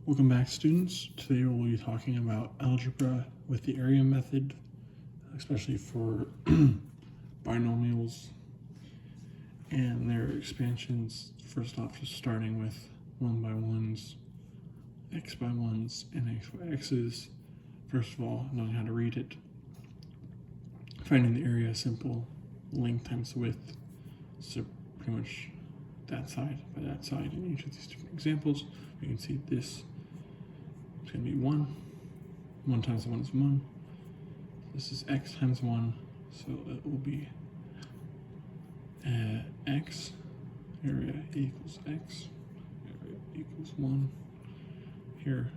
Welcome back, students. Today we'll be talking about algebra with the area method, especially for binomials and their expansions. First off, just starting with 1 by 1s, x by 1s, and x by x's. First of all, knowing how to read it. Finding the area, simple, length times width. So pretty much that side by that side in each of these different examples. You can see this is going to be 1. 1 times 1 is 1. This is x times 1, so it will be x, area equals x, area equals 1. Here,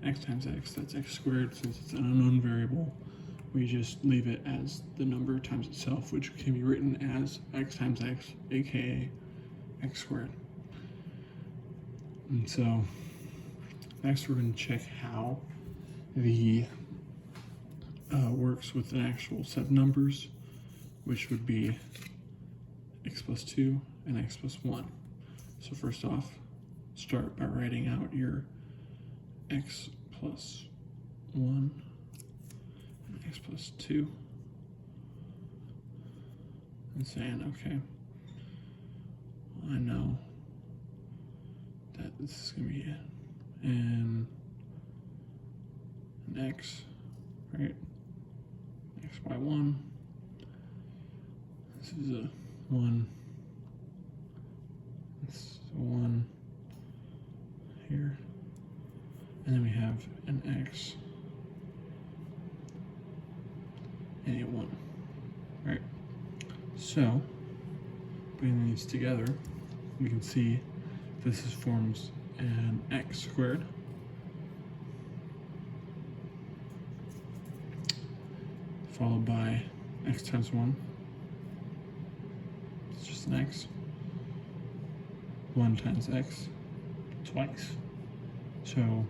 x times x, that's x squared. Since it's an unknown variable, we just leave it as the number times itself, which can be written as x times x, aka x squared. And so next we're going to check how the works with an actual set of numbers, which would be x plus 2 and x plus 1. So first off, start by writing out your x plus 1 and x plus 2 and saying, okay, well, I know that this is going to be an x, right? X by 1. This is a 1. This is a 1 here. And then we have an x and a 1, right? So, putting these together, we can see this forms an x squared followed by x times 1. It's just an x. 1 times x twice. So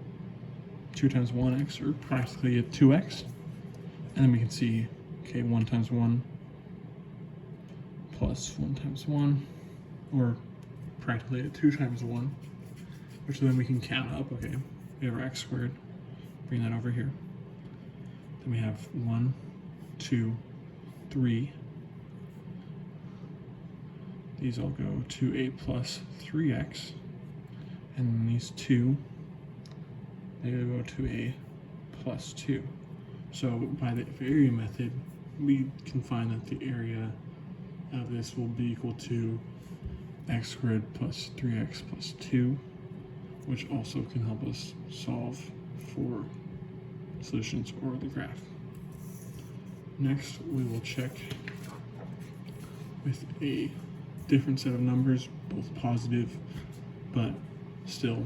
2 times 1x, or practically a 2x. And then we can see, okay, 1 times 1 plus 1 times 1, or practically a 2 times 1, which then we can count up. Okay, we have our x squared, bring that over here. Then we have 1, 2, 3. These all go to a plus 3x, and then these 2, they go to a plus 2. So by the area method, we can find that the area of this will be equal to x squared plus 3x plus 2, which also can help us solve for solutions or the graph. Next, we will check with a different set of numbers, both positive, but still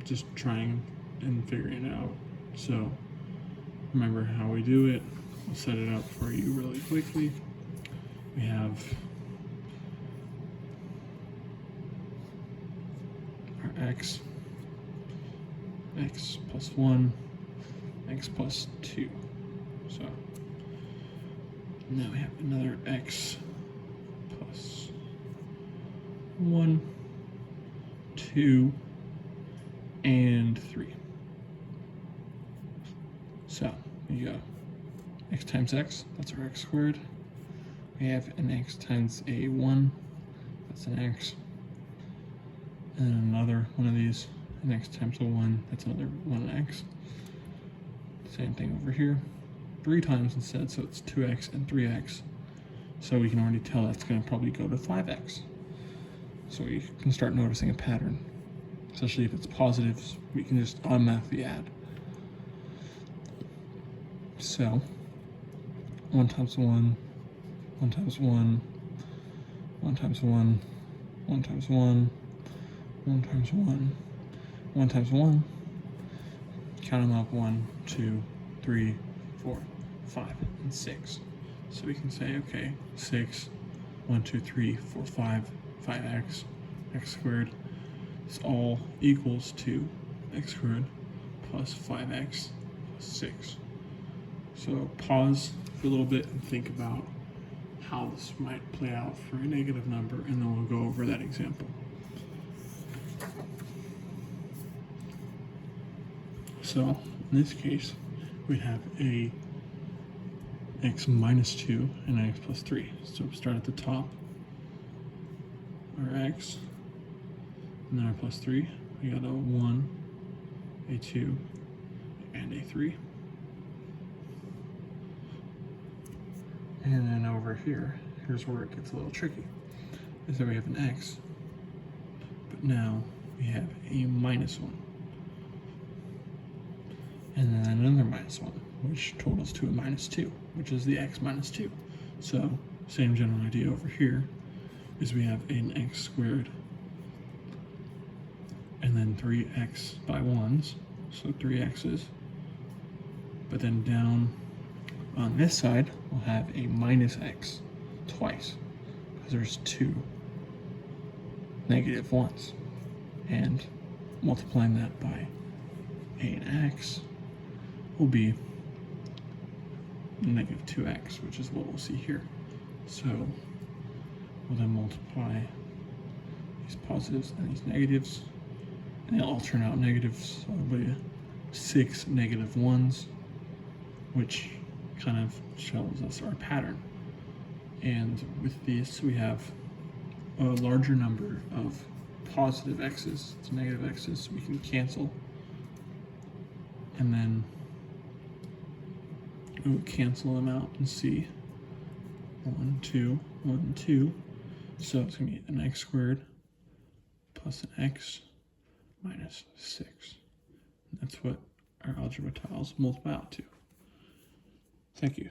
just trying and figuring it out. So remember how we do it. I'll set it up for you really quickly. We have our x plus 1, x plus 2. So now we have another x plus 1, 2, and 3. So we go x times x, that's our x squared. We have an x times a 1, that's an x. And another one of these, an x times a 1, that's another 1x. Same thing over here. 3 times instead, so it's 2x and 3x. So we can already tell that's going to probably go to 5x. So we can start noticing a pattern. Especially if it's positives, we can just automatically add. So 1 times 1, 1 times 1, 1 times 1, 1 times 1, 1 times 1, 1 times 1. Count them up: 1, 2, 3, 4, 5, and 6. So we can say, okay, 6, 1, 2, 3, 4, 5, 5x, x squared. This all equals to x squared plus 5x plus 6. So pause for a little bit and think about how this might play out for a negative number, and then we'll go over that example. So in this case, we have a x minus 2 and an x plus 3. So we start at the top, our x, and then our plus 3. We got a 1, a 2, and a 3. And then over here, here's where it gets a little tricky. Is that we have an x, but now we have a minus 1. And then another minus 1, which totals to a minus 2, which is the x minus 2. So, same general idea over here, is we have an x squared, and then 3x by 1s, so 3x's. But then down on this side, we'll have a minus x twice, because there's 2 negative 1s. And multiplying that by an x will be negative 2x, which is what we'll see here. So we'll then multiply these positives and these negatives, and they'll all turn out negatives. So it'll be 6 negative 1s, which kind of shows us our pattern. And with this, we have a larger number of positive x's to negative x's, so we can cancel. And then we'll cancel them out and see 1, 2, 1, 2. So it's going to be an x squared plus an x minus 6. And that's what our algebra tiles multiply out to. Thank you.